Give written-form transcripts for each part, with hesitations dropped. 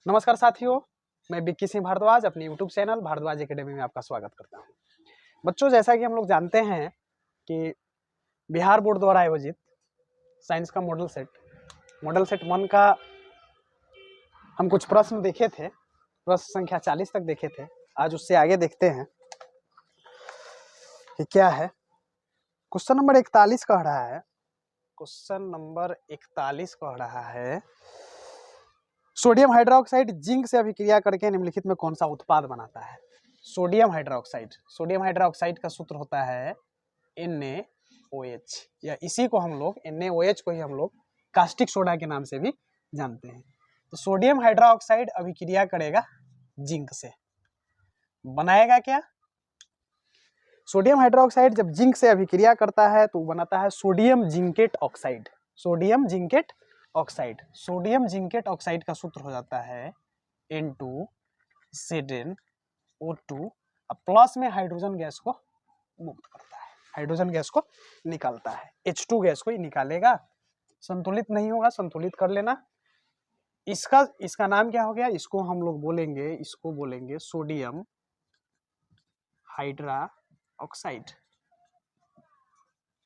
नमस्कार साथियों, मैं विक्की सिंह भारद्वाज अपनी यूट्यूब चैनल भारद्वाज एकेडमी में आपका स्वागत करता हूं। बच्चों, जैसा कि हम लोग जानते हैं कि बिहार बोर्ड द्वारा आयोजित साइंस का मॉडल सेट 1 का हम कुछ प्रश्न देखे थे, प्रश्न संख्या 40 तक देखे थे। आज उससे आगे देखते हैं कि क्या है। क्वेश्चन नंबर 41 कह रहा है, सोडियम हाइड्रोक्साइड जिंक से अभिक्रिया करके निम्नलिखित में कौन सा उत्पाद बनाता है। सोडियम हाइड्रोक्साइड का सूत्र होता है NaOH, या इसी को हम लोग NaOH को ही हम लोग कास्टिक सोडा के नाम से भी जानते हैं। तो सोडियम हाइड्रोक्साइड अभिक्रिया करेगा जिंक से, बनाएगा क्या? सोडियम हाइड्रोक्साइड जब जिंक से अभिक्रिया करता है तो बनाता है sodium zincate oxide. Sodium zincate oxide का सूत्र हो जाता है N2ZnO2, प्लस में हाइड्रोजन गैस को मुक्त करता है, हाइड्रोजन गैस को निकालता है, H2 गैस को ही निकालेगा, संतुलित नहीं होगा, संतुलित कर लेना। इसका नाम क्या हो गया? इसको हम लोग बोलेंगे सोडियम हाइड्रा ऑक्साइड,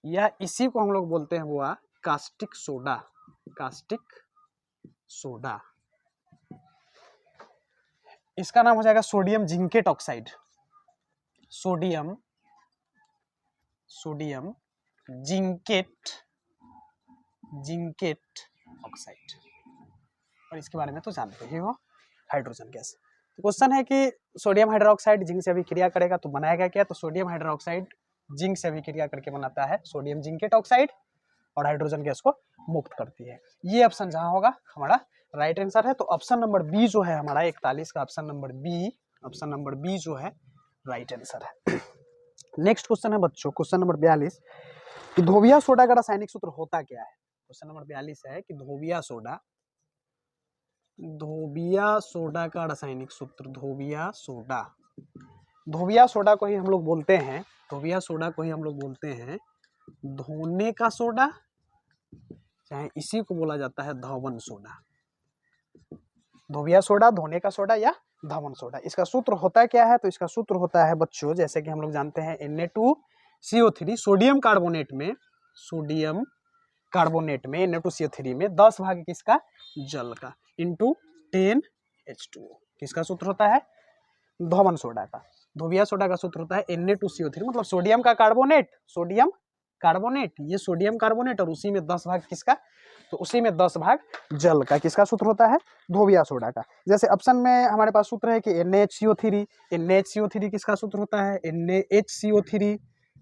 या इसी को हम लोग बोलते हैं हुआ कास्टिक सोडा। इसका नाम हो जाएगा sodium zincate oxide, sodium zincate oxide. और इसके बारे में तो जानते ही हो, हाइड्रोजन गैस। तो क्वेश्चन है कि सोडियम हाइड्रोक्साइड जिंक से अभिक्रिया करेगा तो बनाएगा क्या? तो सोडियम हाइड्रोक्साइड जिंक से अभिक्रिया करके बनाता है सोडियम जिंकेट ऑक्साइड और हाइड्रोजन गैस को मुक्त करती है। ये ऑप्शन जहां होगा हमारा राइट आंसर है। तो ऑप्शन नंबर बी जो है हमारा 41 का ऑप्शन नंबर बी जो है राइट आंसर है। नेक्स्ट क्वेश्चन है बच्चों, क्वेश्चन नंबर 42 कि धोबिया सोडा का रासायनिक सूत्र होता क्या है। क्वेश्चन नंबर 42 है कि धोबिया सोडा का रासायनिक सूत्र, धोबिया सोडा को ही हम लोग बोलते हैं, धोने का सोडा, चाहे इसी को बोला जाता है धवन सोडा। धोबिया सोडा, धोने का सोडा या धवन सोडा। इसका सूत्र होता क्या है? तो इसका सूत्र होता है बच्चों, जैसे कि हम लोग जानते हैं Na2CO3, सोडियम कार्बोनेट में Na2CO3 में 10 भाग किसका? जल का, इंटू 10H2O। किसका सूत्र होता है? धवन सोडा का। धोबिया सोडा का सूत्र होता है Na2CO3, मतलब सोडियम कार्बोनेट, ये सोडियम कार्बोनेट, और उसी में 10 भाग किसका? तो उसी में 10 भाग जल का। किसका सूत्र होता है? धोबिया सोडा का। जैसे ऑप्शन में हमारे पास सूत्र है कि NaHCO3 किसका सूत्र होता है?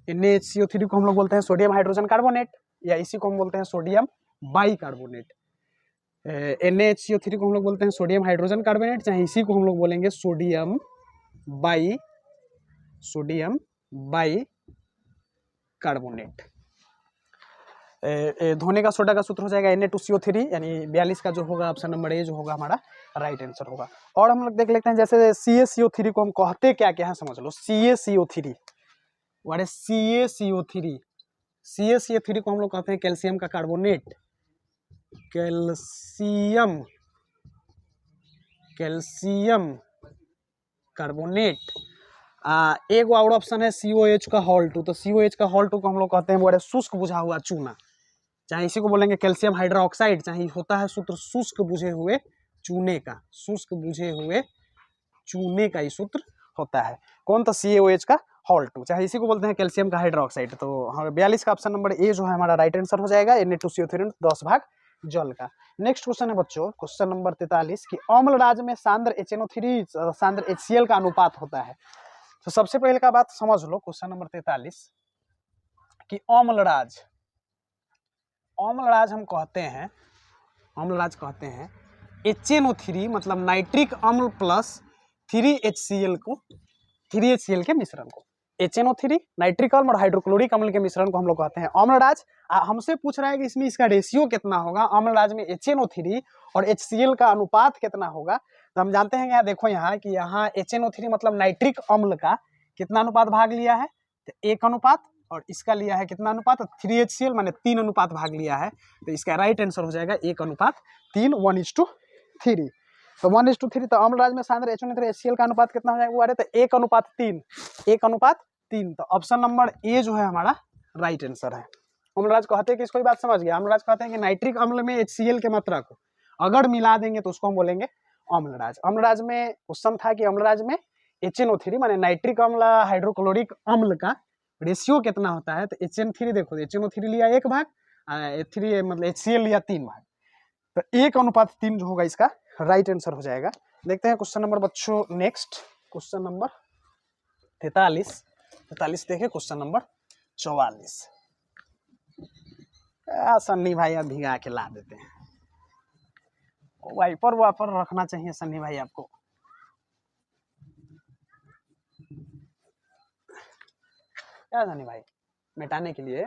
NaHCO3 को हम लोग बोलते हैं सोडियम हाइड्रोजन कार्बोनेट, या इसी को हम बोलते हैं सोडियम बाइकार्बोनेट। NaHCO3 को हम लोग बोलते हैं सोडियम हाइड्रोजन कार्बोनेट, चाहे इसी को हम लोग बोलेंगे सोडियम बाइकार्बोनेट। धोने का सोडा का सूत्र हो जाएगा Na2CO3, यानी 42 का जो होगा ऑप्शन नंबर ए जो होगा हमारा राइट आंसर होगा। और हम लोग देख लेते हैं, जैसे CaCO3 को हम कहते क्या क्या है समझ लो। CaCO3 को हम लोग कहते हैं कैल्शियम का कार्बोनेट, कैल्शियम कार्बोनेट। एक और ऑप्शन है COH का हॉल2, तो COH का हॉल2 को हम लोग कहते हैं बड़े शुष्क बुझा हुआ चूना, चाहे इसी को बोलेंगे कैल्शियम हाइड्रोक्साइड, चाहे होता है सूत्र शुष्क बुझे हुए चूने का ही सूत्र होता है। कौन? तो COH का हॉल2, चाहे इसी को बोलते हैं कैल्शियम का हाइड्रोक्साइड। तो 42 का ऑप्शन नंबर ए जो है हमारा राइट आंसर हो जाएगा, Na2CO3 10 भाग जल का। नेक्स्ट क्वेश्चन है बच्चों, क्वेश्चन नंबर 43 कि अम्ल राज में सांद्र HNO3 सांद्र HCl का अनुपात होता है। तो सबसे पहले का बात समझ लो, क्वेश्चन नंबर 43 कि अम्ल राज हम कहते हैं, HNO3 मतलब नाइट्रिक अम्ल प्लस 3HCl के मिश्रण को, HNO3 नाइट्रिक अम्ल और हाइड्रोक्लोरिक अम्ल के मिश्रण को हम लोग कहते हैं अम्लराज। हमसे पूछ रहा है कि इसमें इसका रेशियो कितना होगा, अम्लराज में HNO3 और HCl का अनुपात कितना होगा। तो हम जानते हैं यहाँ देखो यहाँ कि यहाँ HNO3 मतलब नाइट्रिक अम्ल का कितना अनुपात भाग लिया है? तो 1 अनुपात, और इसका लिया है कितना अनुपात? 3HCl माने 3 अनुपात भाग लिया है। तो इसका राइट आंसर हो जाएगा 1:3, 1:3। तो 1:3, तो अम्लराज में सांद्र HNO3 HCl का अनुपात कितना हो जाएगा वो, अरे तो 1:3, 1:3। तो ऑप्शन नंबर ए जो है हमारा राइट आंसर है। अम्लराज कहते हैं कि, इसको बात समझ गया, अम्लराज कहते हैं कि नाइट्रिक अम्ल में HCl के मात्रा को अगर मिला देंगे तो उसको हम बोलेंगे अम्लराज। अम्लराज में क्वेश्चन था कि अम्लराज में HNO3 माने नाइट्रिक अम्ल हाइड्रोक्लोरिक अम्ल का रेशियो कितना होता है, तो HN3 देखो, HNO3 लिया 1 भाग, 3 मतलब HCl लिया 3 भाग, तो 1:3 जो होगा इसका राइट आंसर हो जाएगा। देखते हैं क्वेश्चन नंबर बच्चों नेक्स्ट, क्वेश्चन नंबर 43 देखे, क्वेश्चन नंबर 44। सन्नी भाई अब भिगा के ला देते हैं, वाइपर रखना चाहिए सन्नी भाई आपको। क्या सन्नी भाई, मिटाने के लिए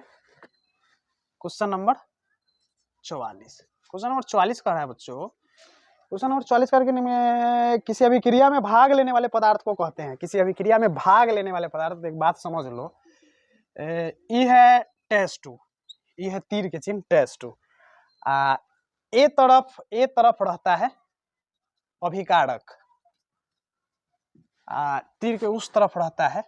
क्वेश्चन नंबर 44, क्वेश्चन नंबर 44 का है बच्चों। क्वेश्चन नंबर 44 करके में किसी अभिक्रिया में भाग लेने वाले पदार्थ को कहते हैं, किसी अभिक्रिया में भाग लेने वाले पदार्थ, एक बात समझ लो, ई है टेस्ट2, ई है तीर के चिन्ह टेस्ट2, ए तरफ रहता है अभिकारक, तीर के उस तरफ रहता है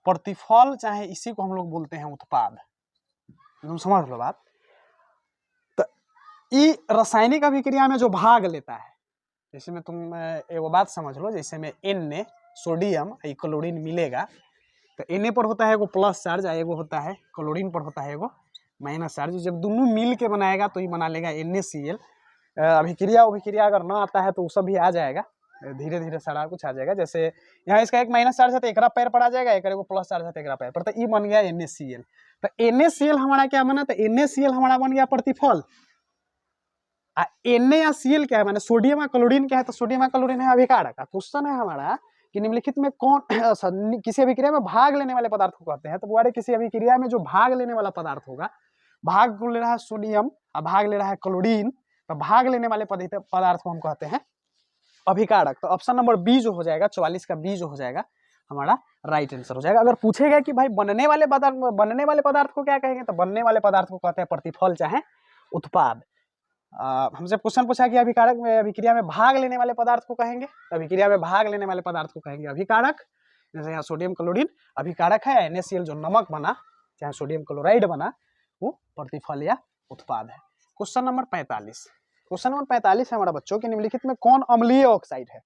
प्रतिफल, चाहे इसी को हम लोग बोलते हैं उत्पाद, तुम समझ लो बात। तो ई रासायनिक अभिक्रिया में जो भाग लेता है, जैसे में तुम एक बात समझ लो, जैसे में Na सोडियम क्लोरीन मिलेगा, तो Na पर होता है एगो प्लस चार्ज, एगो होता है क्लोरीन पर होता है एगो माइनस चार्ज, जब दोनों मिल के बनाएगा तो ये बना लेगा NaCl। अभिक्रिया अगर ना आता है तो वो सब भी आ जाएगा, धीरे धीरे सारा कुछ आ जाएगा। जैसे यहाँ इसका एक माइनस चार्ज है तो एक पैर पर आ जाएगा, एक प्लस चार्ज है तो एक पैर पर, तो ये बन गया NaCl। तो NaCl हमारा क्या बना, तो NaCl हमारा बन गया प्रतिफल। Na या Cl क्या है, माने सोडियम या क्लोरीन क्या है, तो सोडियम या क्लोरीन है अभिकारक। क्वेश्चन है हमारा कि निम्नलिखित में कौन किसी अभिक्रिया में भाग लेने वाले पदार्थ को कहते हैं, तो वो किसी अभिक्रिया में जो भाग लेने वाला पदार्थ होगा, भाग ले रहा है सोडियम और भाग ले रहा है क्लोरीन, तो भाग लेने वाले पदार्थ को हम कहते हैं अभिकारक। तो ऑप्शन नंबर बी जो हो जाएगा, 44 का बी जो हो जाएगा हमारा राइट आंसर हो जाएगा। अगर पूछेगा कि भाई बनने वाले पदार्थ को क्या कहेंगे, तो बनने वाले पदार्थ को कहते हैं प्रतिफल चाहे उत्पाद। हमसे क्वेश्चन पूछा कि अभिकारक में अभिक्रिया में भाग लेने वाले पदार्थ को कहेंगे, तो अभिक्रिया में भाग लेने वाले पदार्थ को कहेंगे अभिकारक। जैसे यहाँ सोडियम क्लोरीन अभिकारक है, NaCl जो नमक बना चाहे सोडियम क्लोराइड बना वो प्रतिफल या उत्पाद है। क्वेश्चन नंबर 45, क्वेश्चन नंबर 45 है हमारा बच्चों कि निम्नलिखित में कौन अम्लीय ऑक्साइड है।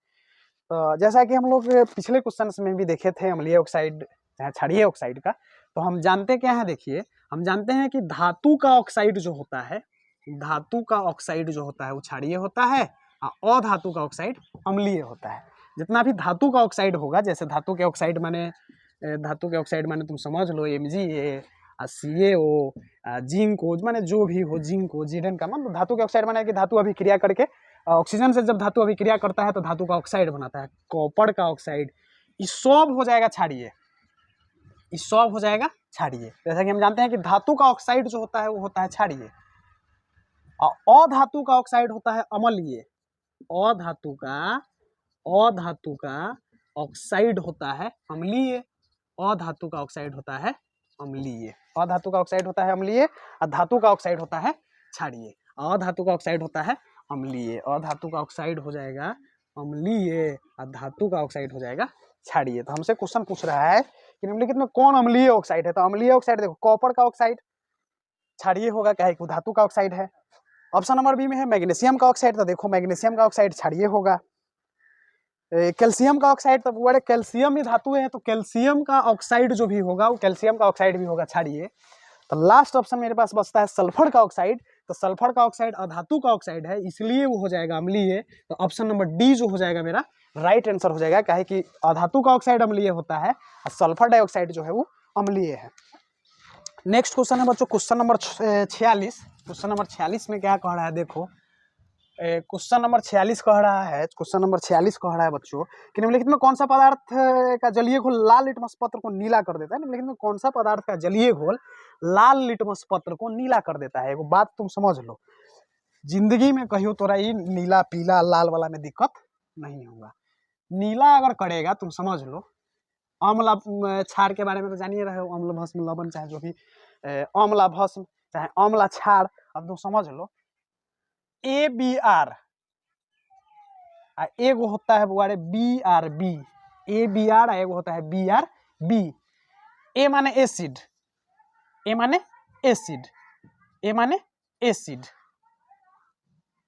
तो जैसा कि हम लोग पिछले क्वेश्चन में भी देखे थे अम्लीय ऑक्साइड चाहे क्षारीय ऑक्साइड का, तो हम जानते क्या है, देखिए हम जानते हैं कि धातु का ऑक्साइड जो होता है, धातु का ऑक्साइड जो होता है वो क्षारीय होता है, और अधातु का ऑक्साइड अम्लीय होता है। जितना भी धातु का ऑक्साइड होगा, जैसे धातु के ऑक्साइड माने तुम समझ लो MgA, CaO, जिंको, माने जो भी हो, जिंको जीडन का मतलब धातु के ऑक्साइड माने कि धातु अभिक्रिया करके ऑक्सीजन से जब धातु अभिक्रिया करता है तो धातु का ऑक्साइड बनाता है, कॉपर का ऑक्साइड, ये सब हो जाएगा क्षारीय, ये सब हो जाएगा क्षारीय। जैसा कि हम जानते हैं कि धातु का ऑक्साइड जो होता है वो होता है क्षारीय, और अधातु का ऑक्साइड होता है अम्लीय। अधातु का ऑक्साइड होता है अम्लीय, अधातु का ऑक्साइड होता है अम्लीय, अधातु का ऑक्साइड होता है अम्लीय, और धातु का ऑक्साइड होता है क्षारीय। अधातु का ऑक्साइड होता है अम्लीय, अधातु का ऑक्साइड हो जाएगा अम्लीय, और धातु का ऑक्साइड हो जाएगा क्षारीय। तो हमसे क्वेश्चन पूछ रहा है कि निम्नलिखित में कौन अम्लीय ऑक्साइड है, तो अम्लीय ऑक्साइड देखो कॉपर का ऑक्साइड क्षारीय होगा, क्या है कि धातु का ऑक्साइड है। ऑप्शन नंबर बी में है मैग्नीशियम का ऑक्साइड, तो देखो मैग्नीशियम का ऑक्साइड क्षारीय होगा। कैल्शियम का ऑक्साइड, तो बड़े कैल्शियम ही धातु है, तो कैल्शियम का ऑक्साइड जो भी होगा वो कैल्शियम का ऑक्साइड भी होगा क्षारीय। तो लास्ट ऑप्शन मेरे पास बचता है सल्फर का ऑक्साइड, तो सल्फर का ऑक्साइड अधातु का ऑक्साइड है, इसलिए वो हो जाएगा अम्लीय। तो ऑप्शन नंबर डी जो हो जाएगा मेरा राइट आंसर हो जाएगा, क्या है कि अधातु का ऑक्साइड अम्लीय होता है और सल्फर डाइऑक्साइड जो है वो अम्लीय है। नेक्स्ट क्वेश्चन है बच्चों क्वेश्चन नंबर 46। क्वेश्चन नंबर 46 में क्या कह रहा है, देखो क्वेश्चन नंबर 46 कह रहा है, क्वेश्चन नंबर 46 कह रहा है बच्चों कि निम्नलिखित में कौन सा पदार्थ का जलीय घोल लाल लिटमस पत्र को नीला कर देता है। निम्नलिखित में कौन सा पदार्थ का जलीय घोल लाल लिटमस पत्र को नीला कर देता है। एक बात तुम समझ लो, जिंदगी में कहियो तोरा ये नीला पीला लाल वाला में दिक्कत नहीं होगा, नीला अगर करेगा तुम समझ लो। अम्ल क्षार के बारे में तो जानिए रहे हो, अम्ल भस्म लवण चाहे जो भी अम्ला भस्म चाहे अम्ला क्षार, अब तुम समझ लो ABR, एगो होता है बुआरे BRB, ABR, एगो होता है BRB। ए माने एसिड, ए माने एसिड, ए माने एसिड,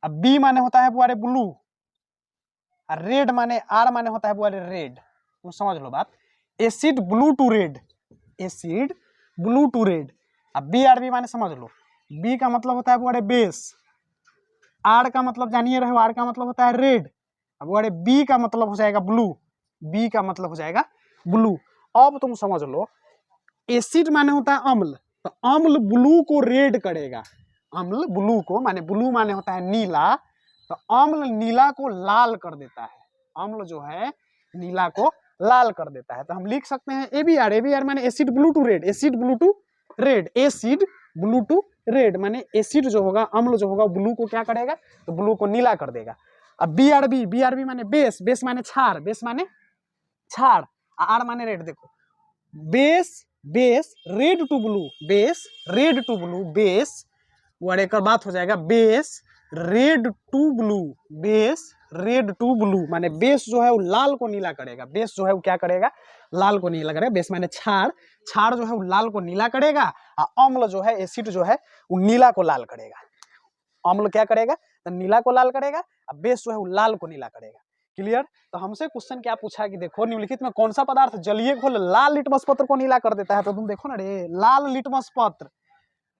अब बी माने होता है बुआरे ब्लू, और रेड माने आर माने होता है बुआरे रेड। तुम समझ लो बात, acid blue to red, acid blue to red. अब BRB माने समझ लो, बी का मतलब होता है बुआरे बेस, आर का मतलब जानिए रहे हो, आर का मतलब होता है रेड, अब बुआरे बी का मतलब हो जाएगा ब्लू, बी का मतलब हो जाएगा ब्लू। अब तुम समझ लो, एसिड माने होता है अम्ल, तो अम्ल ब्लू को रेड करेगा, अम्ल ब्लू को, माने ब्लू माने होता है नीला, तो अम्ल नीला को लाल कर देता है, अम्ल जो है नीला को लाल कर देता है। तो हम लिख सकते हैं ABR, ABR माने acid blue to red, acid blue to red, acid blue to red, माने एसिड जो होगा, अम्ल जो होगा ब्लू को क्या करेगा, तो ब्लू को नीला कर देगा। अब BRB, BRB माने बेस, बेस माने छार, बेस माने छार, आर माने रेड। देखो base, base red to blue, base red to blue, base और एक बात हो जाएगा base red to blue, base red to blue, माने बेस जो है वो लाल को नीला करेगा, बेस जो है वो क्या करेगा, लाल को नीला करेगा। बेस माने छार, छार जो है वो लाल को नीला करेगा, और अम्ल जो है एसिड जो है वो नीला को लाल करेगा। अम्ल क्या करेगा, तो नीला को लाल करेगा, और बेस जो है वो लाल को नीला करेगा। क्लियर। तो हमसे क्वेश्चन क्या पूछा कि देखो निम्नलिखित में कौन सा पदार्थ जलीय घोल लाल लिटमस पत्र को नीला कर देता है। तो तुम देखो ना रे, लाल लिटमस पत्र,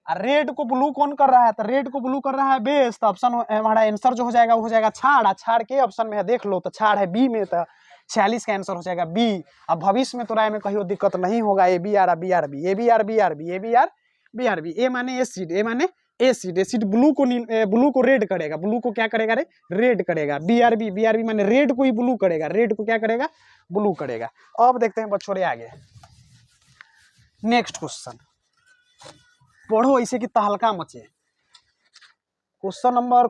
रेड को ब्लू कौन कर रहा है, तो रेड को ब्लू कर रहा है बेस, तो ऑप्शन हमारा आंसर जो हो जाएगा वो हो जाएगा छाड़। छाड़ के ऑप्शन में है देख लो, तो छाड़ है बी में, तो 46 का आंसर हो जाएगा बी। अब भविष्य में तो राय में कहीं दिक्कत नहीं होगा, ABR BRB, ABR BRB, ABR BRB। ए माने एसिड, ए माने एसिड, एसिड ब्लू को रेड करेगा, ब्लू को क्या करेगा रे, रेड करेगा। BRB, BRB माने रेड को ही ब्लू करेगा, रेड को क्या करेगा, ब्लू करेगा। अब देखते हैं बच्चों रे आगे नेक्स्ट क्वेश्चन, पढ़ो ऐसे कि तहलका मचे। Question number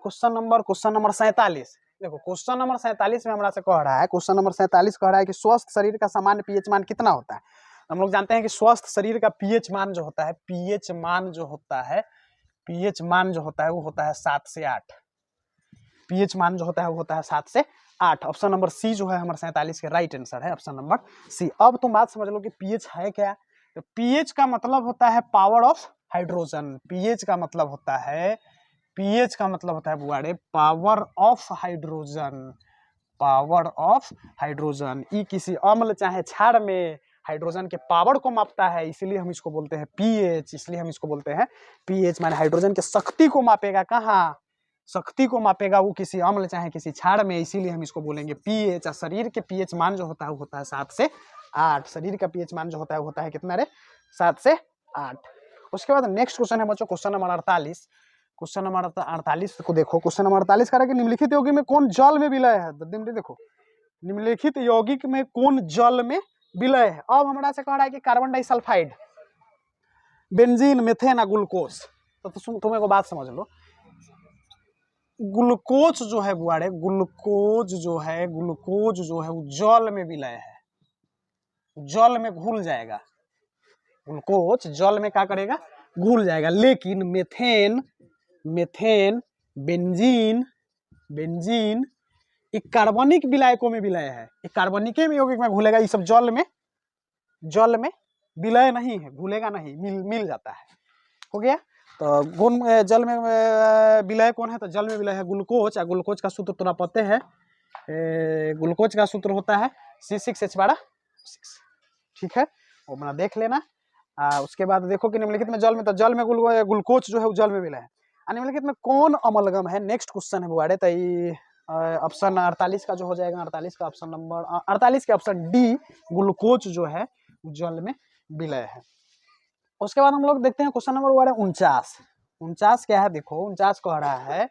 47। देखो क्वेश्चन नंबर 47 में हमरा से कह रहा है, क्वेश्चन नंबर 47 कह रहा है कि स्वस्थ शरीर का सामान्य पीएच मान कितना होता है। हम लोग जानते हैं कि स्वस्थ शरीर का पीएच मान जो होता है, पीएच मान जो होता है, पीएच मान जो होता है वो होता है 7 से 8। पीएच मान जो होता है वो होता है 7 से 8। ऑप्शन नंबर सी जो है हमारे 47 के राइट आंसर है, ऑप्शन नंबर सी। अब तुम बात समझ लो कि पीएच है क्या। तो पीएच का मतलब होता है पावर ऑफ हाइड्रोजन, पीएच का मतलब होता है, पीएच का मतलब होता है बुआड़े power of hydrogen, power of hydrogen. ई किसी अम्ल चाहे क्षार में हाइड्रोजन के पावर को मापता है, इसलिए हम इसको बोलते हैं पीएच, इसलिए हम इसको बोलते हैं पीएच। माने हाइड्रोजन के शक्ति को मापेगा, कहाँ शक्ति को मापेगा वो किसी अम्ल चाहे किसी क्षार में, इसीलिए हम इसको बोलेंगे पीएच। और शरीर के पीएच मान जो होता है वो होता है 7 से 8। शरीर का पीएच मान जो होता है वो होता है कितना रे, 7 से 8। उसके बाद नेक्स्ट क्वेश्चन है बच्चों, क्वेश्चन नंबर 48। क्वेश्चन नंबर 48 को देखो, क्वेश्चन नंबर 48 कह रहा है कि निम्नलिखित यौगिक में कौन जल में विलय है। देखो निम्नलिखित यौगिक में कौन जल में विलय है। अब हमारा से कह रहा है कि कार्बन डाइसल्फाइड, बेंजीन, मेथेन और ग्लूकोज। तो तुम एक बात समझ लो, ग्लूकोज जो है बुआड़े, ग्लूकोज जो है, ग्लूकोज जो है वो जल में विलय है, जल में घुल जाएगा, ग्लूकोज जल में क्या करेगा, घुल जाएगा। लेकिन मेथेन, मेथेन, बेंजीन, बेंजीन एक कार्बनिक विलायकों में विलय है, एक कार्बनिक में यौगिक में घुलेगा। ये सब जल में, जल में विलय नहीं है, घुलेगा नहीं, मिल जाता है। हो गया। तो गुण जल में विलय कौन है, तो जल में विलय है ग्लूकोज। और ग्लूकोज का सूत्र तुम्हें पता है, ग्लूकोज का सूत्र होता है C6H12। ठीक है, वो अपना देख लेना। उसके बाद देखो कि निम्नलिखित में जल में, तो जल में ग्लूकोज जो है वो जल में विलय है। निम्नलिखित में कौन अमलगम है, नेक्स्ट क्वेश्चन है बुआड़े। तो ऑप्शन 48 का जो हो जाएगा, 48 का ऑप्शन नंबर 48 के ऑप्शन डी, ग्लूकोज जो है जल में विलय है। उसके बाद हम लोग देखते हैं क्वेश्चन नंबर 49। 49 क्या है, देखो 49 कह रहा है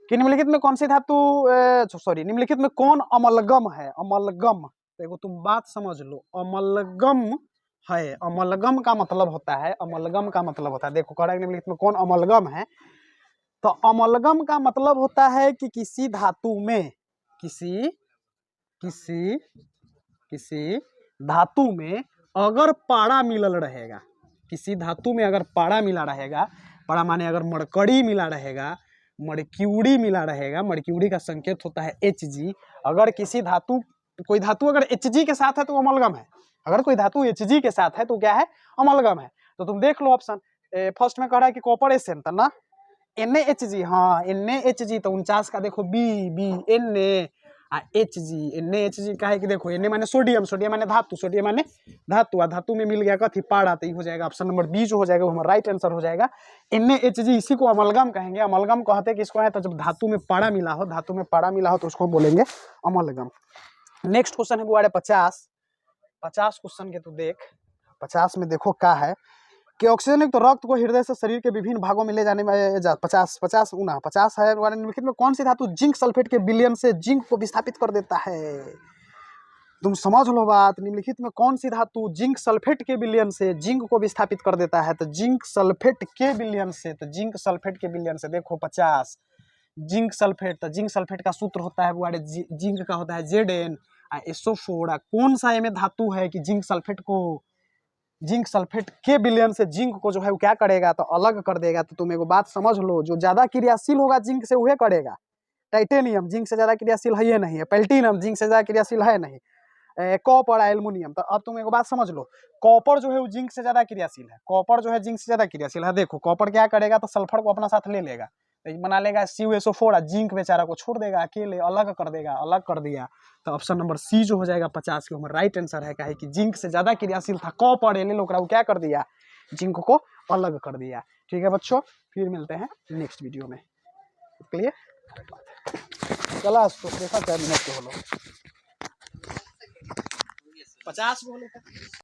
कि निम्नलिखित में कौन सी धातु, सॉरी निम्नलिखित में कौन अमलगम है। अमलगम, देखो तुम बात समझ लो, अमलगम है, अमलगम का मतलब होता है, अमलगम का मतलब होता है, देखो कह रहा है निम्नलिखित में कौन अमलगम है। तो अमलगम का मतलब होता है कि किसी धातु में, किसी किसी किसी धातु में अगर पारा मिलल रहेगा, किसी धातु में अगर पारा मिला रहेगा, पारा माने अगर मरकड़ी मिला रहेगा, मर्क्यूरी मिला रहेगा, मर्क्यूरी का संकेत होता है Hg। अगर किसी धातु, कोई धातु अगर Hg के साथ है तो अमलगम है, अगर कोई धातु Hg के साथ है तो क्या है, अमलगम है। तो तुम देख लो ऑप्शन फर्स्ट में कह रहा है कि कॉपर एस था ना, NaHg, हाँ NaHg, तो 49 का देखो बी NaHg, NaHg का है कि देखो Na माने सोडियम, सोडियम माने धातु, सोडियम माने धातु, आ धातु में मिल गया कथी, पारा, तो ये हो जाएगा ऑप्शन नंबर बी जो हो जाएगा वो हमारा राइट आंसर हो जाएगा। NaHg, इसी को अमलगम कहेंगे। अमलगम कहते हैं किसको है, तो जब धातु में पारा मिला हो, धातु में पारा मिला हो तो उसको बोलेंगे अमलगम। नेक्स्ट क्वेश्चन है वो 50 क्वेश्चन के तू देख, 50 में देखो क्या है कि ऑक्सीजन युक्त रक्त को हृदय से शरीर के विभिन्न भागों में ले जाने में 50 है वाले निम्नलिखित में कौन सी धातु जिंक सल्फेट के विलयन से जिंक को विस्थापित कर देता है। तुम समझ लो बात, निम्नलिखित में कौन सी धातु जिंक सल्फेट के विलयन से जिंक को विस्थापित कर देता है। तो जिंक सल्फेट के विलयन से, तो जिंक सल्फेट के विलयन से देखो 50 जिंक सल्फेट, तो जिंक सल्फेट का सूत्र होता है वो जिंक का होता है ZnSO4। कौन सा में धातु है कि जिंक सल्फेट के विलयन से जिंक को जो है वो क्या करेगा, तो अलग कर देगा। तो तुम एगो बात समझ लो, जो ज्यादा क्रियाशील होगा जिंक से वह करेगा। टाइटेनियम जिंक से ज्यादा क्रियाशील है नहीं है, प्लेटिनम जिंक से ज्यादा क्रियाशील है नहीं, कॉपर एल्युमिनियम। तो अब तुम एगो बात समझ लो, कॉपर जो है वो जिंक से ज्यादा क्रियाशील है, कॉपर जो है जिंक से ज्यादा क्रियाशील है। देखो कॉपर क्या करेगा, तो सल्फर को अपना साथ ले लेगा, तो बना लेगा CuSO4, जिंक बेचारा को छोड़ देगा, अकेले अलग कर देगा, अलग कर दिया। तो ऑप्शन नंबर सी जो हो जाएगा 50 के हमारा राइट आंसर है। कि जिंक से ज्यादा क्रियाशील था कॉपर, ले लो वो क्या कर दिया, जिंक को अलग कर दिया। ठीक है बच्चों, फिर मिलते हैं नेक्स्ट वीडियो में। क्लियर, चला तो देखा 4 मिनट के हो लो 50 बोले